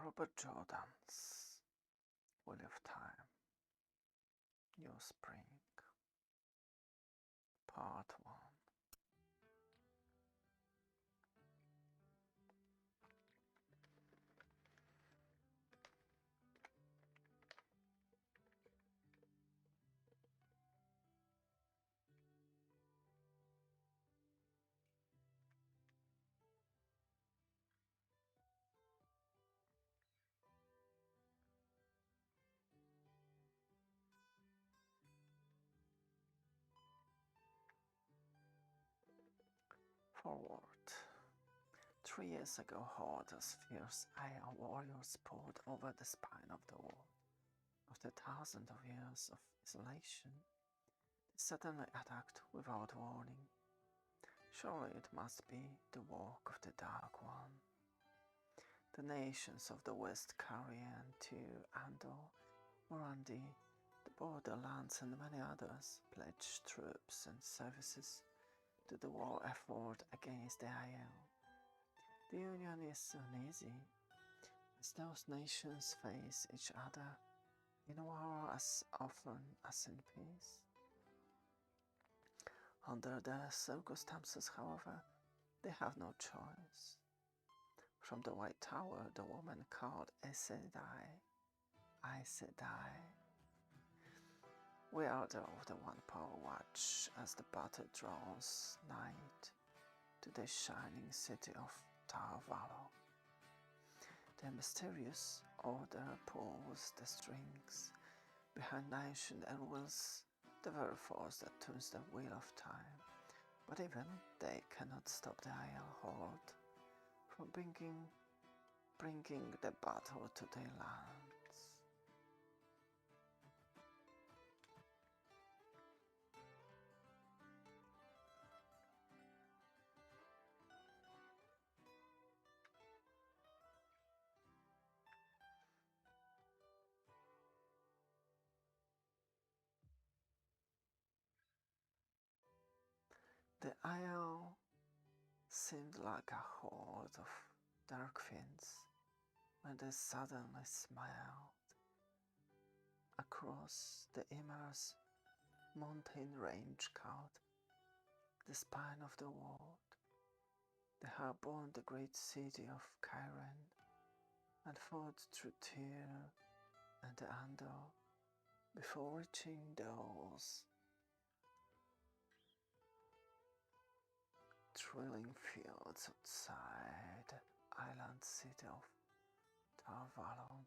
Robert Jordan's Wheel of Time, New Spring, Part 1. Forward. 3 years ago, Horda's fierce Aiel warriors poured over the spine of the world. After thousands of years of isolation, they suddenly attacked without warning. Surely it must be the work of the Dark One. The nations of the West Carrion to Andor, Morandi, the Borderlands and many others pledged troops and services to the war effort against the Aiel. The Union is uneasy, as those nations face each other in war as often as in peace. Under the circumstances, however, they have no choice. From the White Tower, the woman called Aes Sedai, we are of the One Power watch as the battle draws nigh to the shining city of Tar Valon. The mysterious order pulls the strings behind nation and wills the very force that turns the wheel of time. But even they cannot stop the Aiel horde from bringing the battle to their lands. The Aiel seemed like a horde of dark fiends when they suddenly smiled. Across the immense mountain range called the spine of the world, they had borne the great city of Cairhien and fought through Tyr and Andor before reaching those thrilling fields outside the island city of Tar Valon.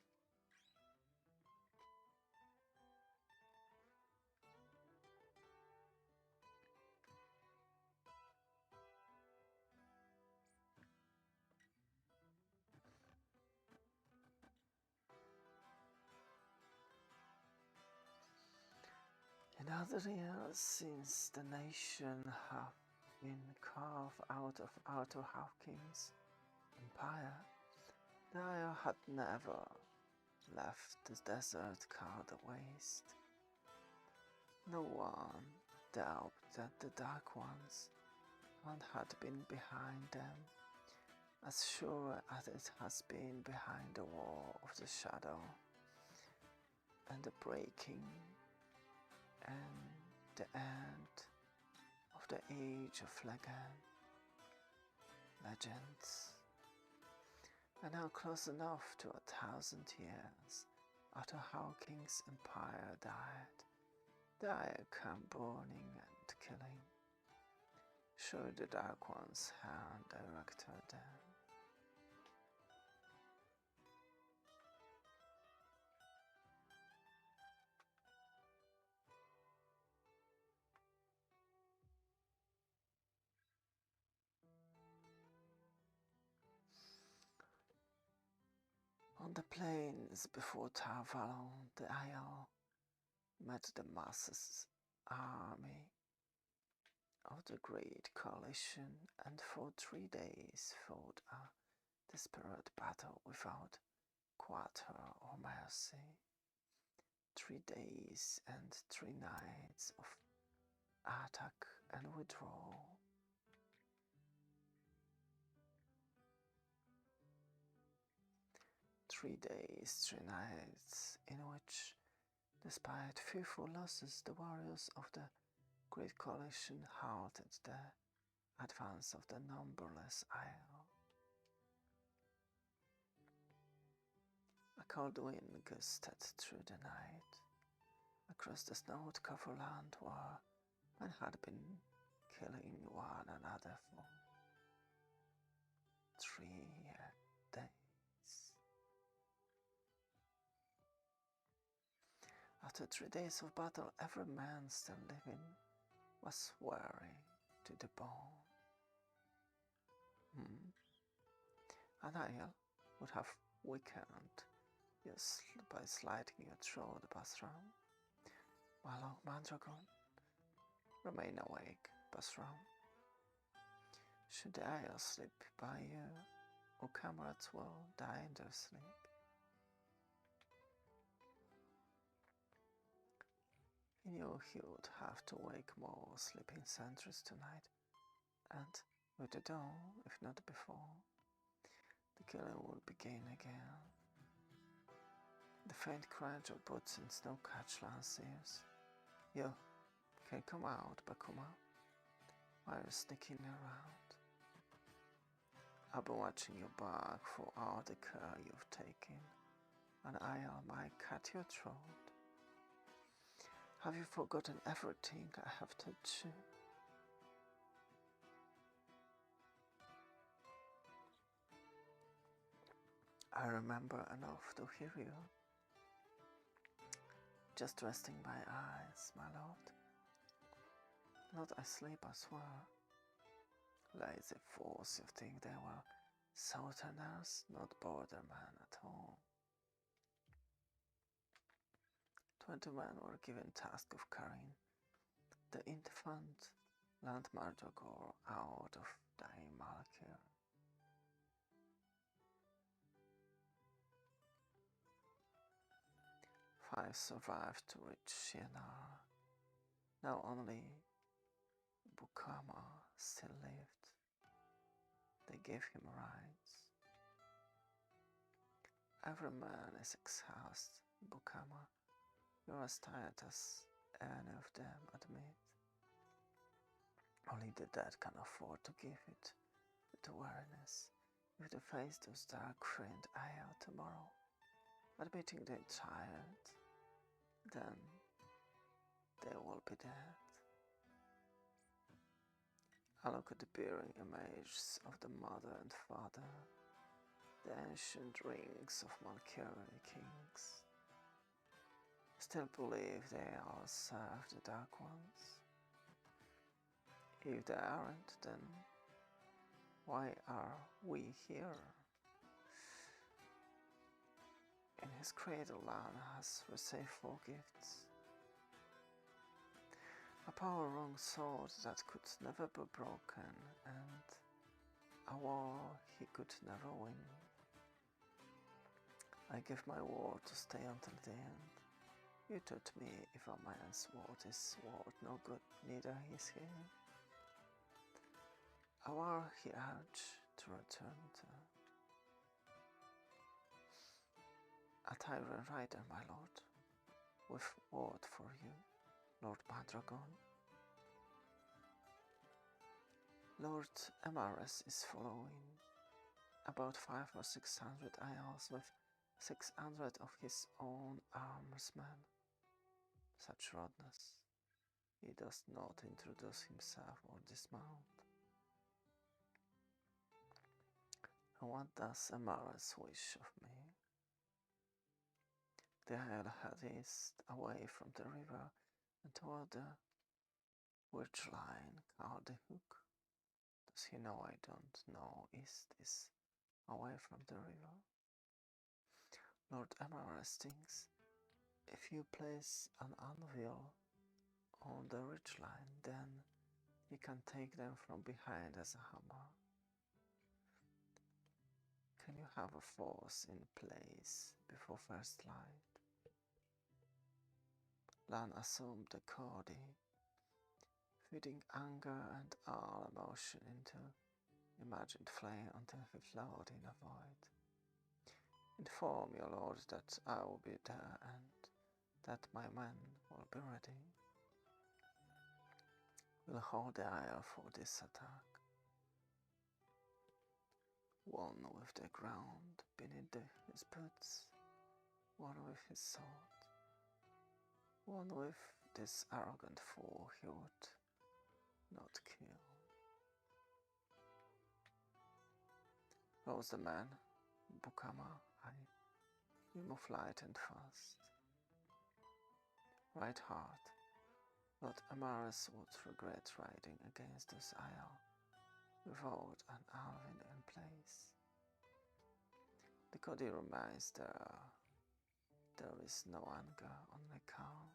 In other years, since the nation have been carved out of Arthur Hawkins' empire, the Aiel had never left the desert called the Waste. No one doubted that the Dark One's hand had been behind them, as sure as it has been behind the Wall of the Shadow and the breaking and the end of the Age of Legends. And now close enough to 1,000 years after Hawkins' empire died, the Aiel come burning and killing. Sure the Dark One's hand directed them. On the plains before Tar Valon, the Aiel met the massive army of the Great Coalition and for 3 days fought a desperate battle without quarter or mercy. 3 days and 3 nights of attack and withdrawal. 3 days, 3 nights, in which, despite fearful losses, the warriors of the Great Coalition halted the advance of the numberless Isle. A cold wind gusted through the night, across the snow-covered land where men had been killing one another for 3 days. After 3 days of battle, every man still living was weary to the bone. An Isle would have weakened just by sliding you through the bathroom, while Lord Mandragon remained awake, bathroom. Should the Isle slip by you, or comrades will die in their sleep. He knew he would have to wake more sleeping sentries tonight, and with the dawn, if not before, the killing would begin again. The faint crunch of boots in snow-catched landseers. You can come out, Bakuma, while you're sneaking around. I've been watching your back for all the care you've taken, and Isle might cut your throat. Have you forgotten everything I have taught you? I remember enough to hear you. Just resting my eyes, my lord. Not asleep, I swear. Lazy fools, you think they were southerners, not bordermen at all. 20 men were given task of carrying the infant Land Mandragora out of dying Malkir. 5 survived to reach Shienar. Now only Bukama still lived. They gave him rights. Every man is exhausted, Bukama. You're as tired as any of them admit. Only the dead can afford to give it with awareness. If they face those dark-framed Isle tomorrow, admitting they're tired, then they will be dead. I look at the bearing images of the mother and father, the ancient rings of Malkiri kings. Still believe they all serve the Dark Ones? If they aren't, then why are we here? In his cradle, Lan has received 4 gifts. A power-wrung sword that could never be broken, and a war he could never win. I give my word to stay until the end. You taught me if a man's word is worth no good, neither is he. A war he urged to return to. A tyrant rider, my lord, with word for you, Lord Mandragon. Lord Amaris is following about 500 or 600 Isles with 600 of his own armorsmen. Such rudeness. He does not introduce himself or dismount. And what does Amaris wish of me? The Isle head east, away from the river, and toward the ridge line called the Hook. Does he know I don't know east is away from the river? Lord Amaris thinks if you place an anvil on the ridge line, then he can take them from behind as a hammer. Can you have a force in place before first light? Lan assumed the Cody, feeding anger and all emotion into imagined flame until he flowed in a void. Inform your lord that I will be there and that my men will be ready. We'll hold the isle for this attack. One with the ground beneath his boots, one with his sword, one with this arrogant fool he would not kill. Rose the man, Bukama, you move light and fast. Ride hard. Lord Amaris would regret riding against this isle without an Alvin in place. The Cody reminds there is no anger, only calm.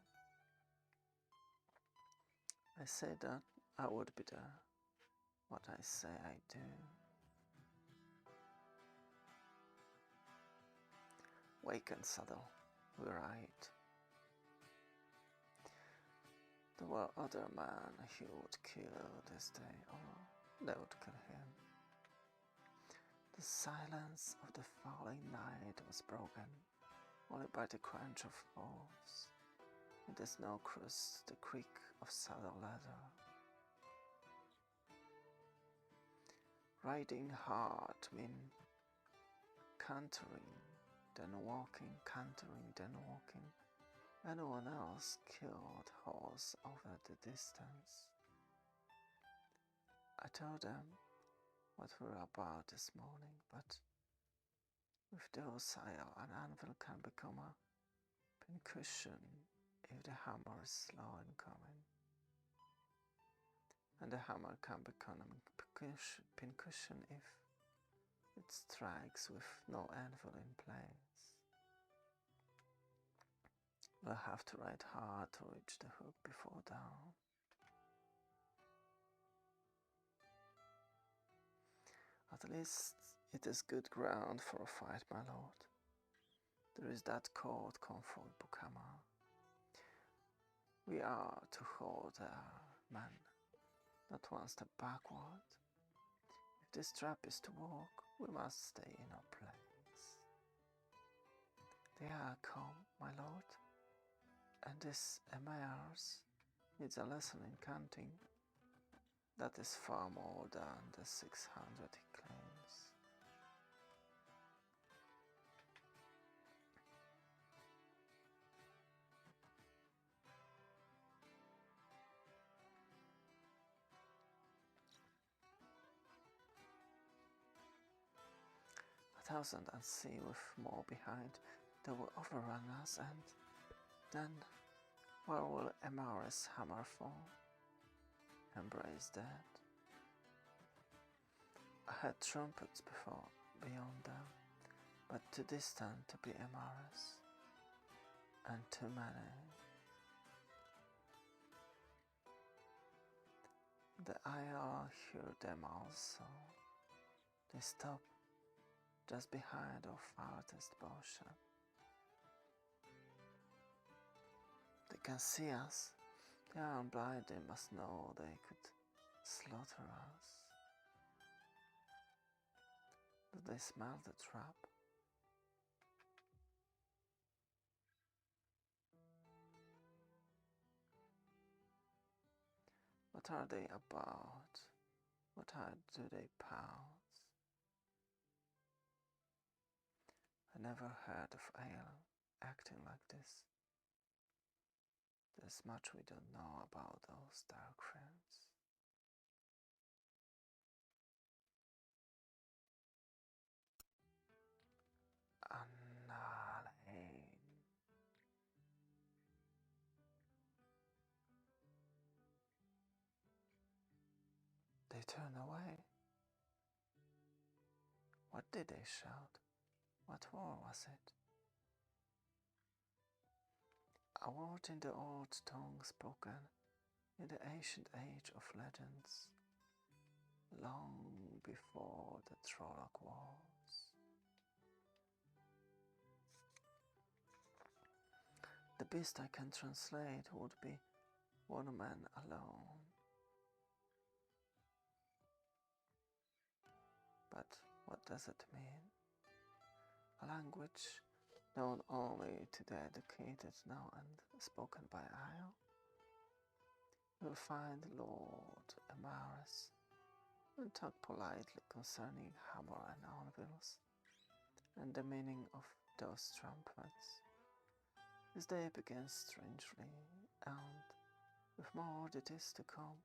I say that I would be there. What I say I do. Wake and saddle, we ride. There were other men he would kill this day, or they would kill him. The silence of the falling night was broken only by the crunch of hooves and the snow crust, the creak of saddle leather. Riding hard meant cantering, then walking, cantering, then walking. Anyone else killed horse over the distance. I told them what we were about this morning, but with docile an anvil can become a pincushion if the hammer is slow in coming, and the hammer can become a pincushion if it strikes with no anvil in place. We'll have to ride hard to reach the hook before dawn. At least it is good ground for a fight, my lord. There is that cold comfort, Bukama. We are to hold our men, not one step backward. If this trap is to walk, we must stay in our place. They are come, my lord, and this Emmaus needs a lesson in counting. That is far more than the 600 he claims. 1,000 and see with more behind, they will overrun us, and then where will Emmaus hammer fall? Embrace that. I had trumpets before, beyond them, but too distant to be Emmaus, and too many. The Isle heard them also. They stop just behind our farthest bowshot. They can see us. They are blind, they must know they could slaughter us. Do they smell the trap? What are they about? What do they pounce? I never heard of Ale acting like this. There's much we don't know about those dark friends. Annalen. They turn away. What did they shout? What war was it? A word in the old tongue spoken in the ancient age of legends, long before the Trolloc Wars. The best I can translate would be one man alone. But what does it mean? a language known only to the educated now and spoken by Io. You will find Lord Amaris and talk politely concerning Hammer and Anvils and the meaning of those trumpets. This day begins strangely, and with more that is to come,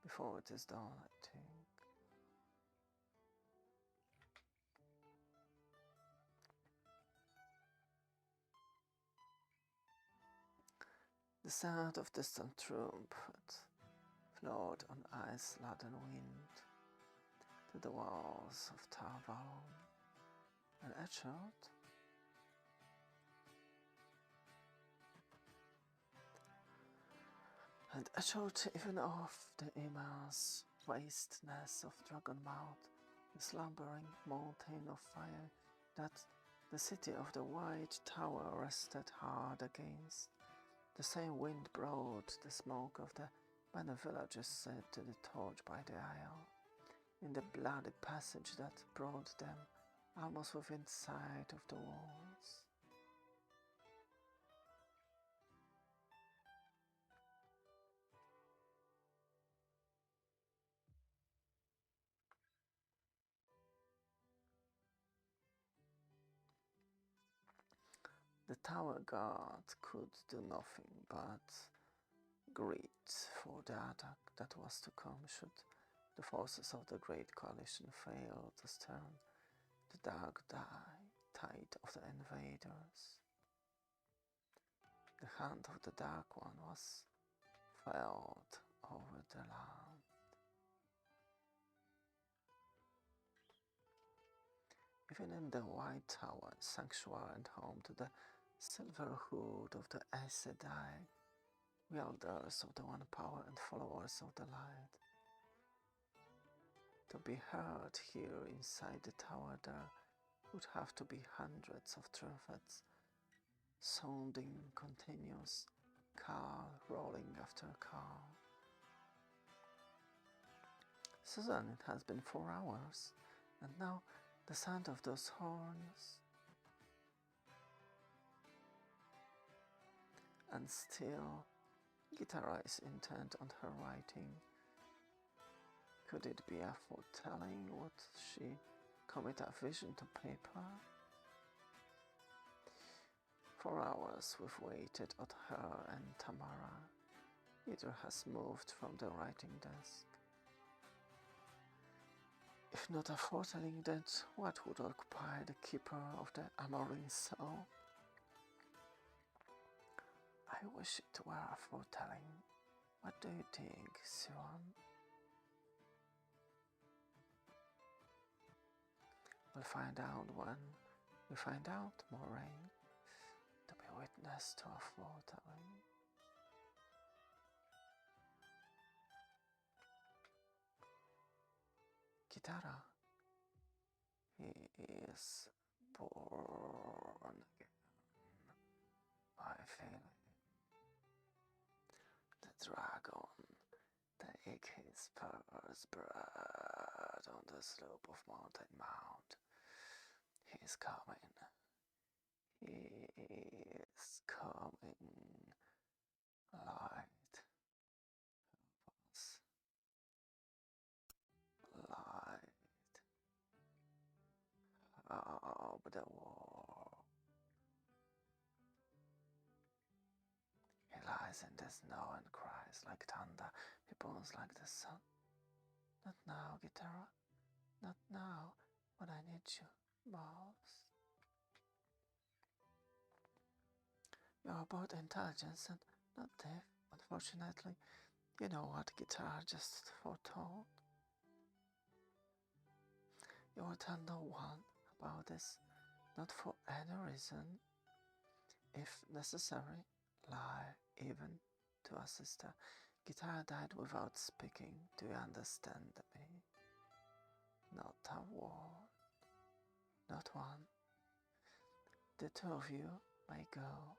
before it is done, I think. The sound of distant trumpet flowed on ice-laden wind to the walls of Tar Valon, and echoed even off the immense wasteness of Dragonmouth, the slumbering mountain of fire that the city of the White Tower rested hard against. The same wind brought the smoke of the many villages set to the torch by the isle, in the bloody passage that brought them almost within sight of the walls. The tower guard could do nothing but greet for the attack that was to come should the forces of the Great Coalition fail to stem the dark tide of the invaders. The hand of the Dark One was felt over the land. Even in the White Tower, sanctuary and home to the silver hood of the Aes Sedai, wielders of the One Power and followers of the light. To be heard here inside the tower there would have to be hundreds of trumpets, sounding continuous, car rolling after car. Susan, it has been 4 hours, and now the sound of those horns. And still, Gitara is intent on her writing. Could it be a foretelling? Would she commit a vision to paper? 4 hours we've waited at her and Tamara. Neither has moved from the writing desk. If not a foretelling, then what would occupy the keeper of the Amarine soul? I wish it were a foretelling. What do you think, Siwan? We'll find out when we find out, Moraine, to be witness to a foretelling. Kitara, he is born again. I feel the dragon take his first breath on the slope of Mountain Mount. He is coming. He is coming. Light. Light. Up the wall. He lies in the snow and cries like thunder. He burns like the sun. Not now, Gitara. Not now, when I need you most. You're both intelligence and not deaf, unfortunately. You know what Gitara just foretold. You will tell no one about this, not for any reason. If necessary, lie even to a sister. Gitara died without speaking. Do you understand me? Not a word. Not one. The 2 of you may go.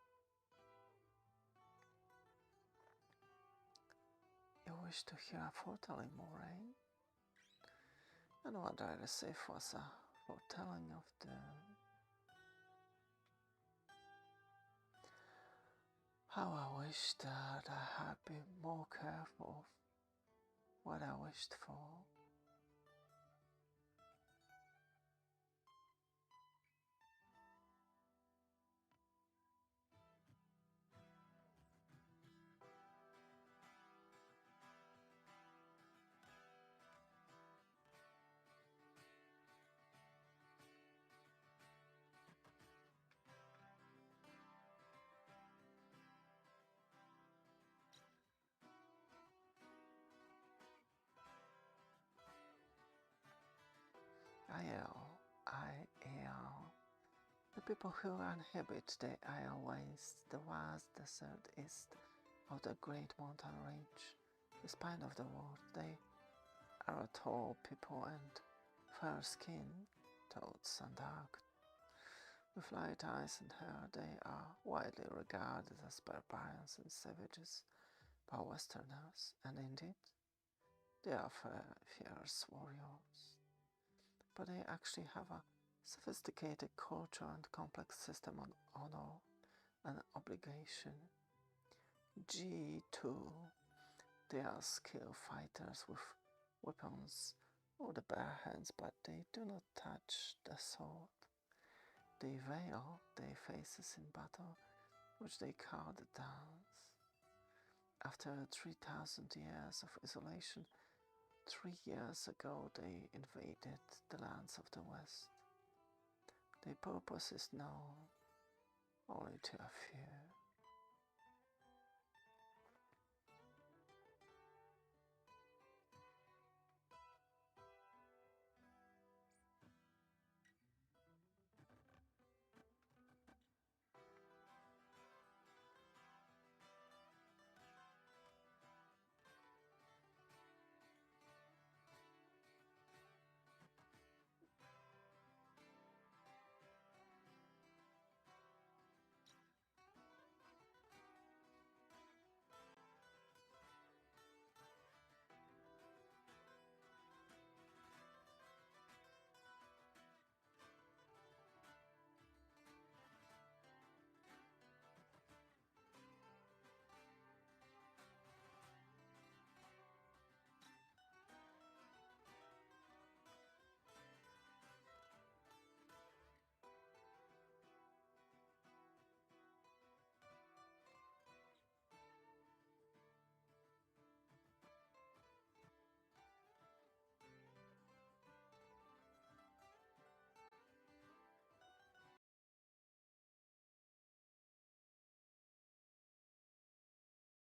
You wish to hear a foretelling, Moraine? And what I received was a foretelling of doom. How I wish that I had been more careful of what I wished for. IL. The people who inhabit the Isle waste, the vast desert east of the great mountain range, the spine of the world, they are a tall people and fair-skinned, toads and dark. With light eyes and hair, they are widely regarded as barbarians and savages by Westerners, and indeed, they are fierce warriors. But they actually have a sophisticated culture and complex system of honor and obligation. G2. They are skilled fighters with weapons or the bare hands, but they do not touch the sword. They veil their faces in battle, which they call the dance. After 3,000 years of isolation, 3 years ago they invaded the lands of the West. Their purpose is known only to a few.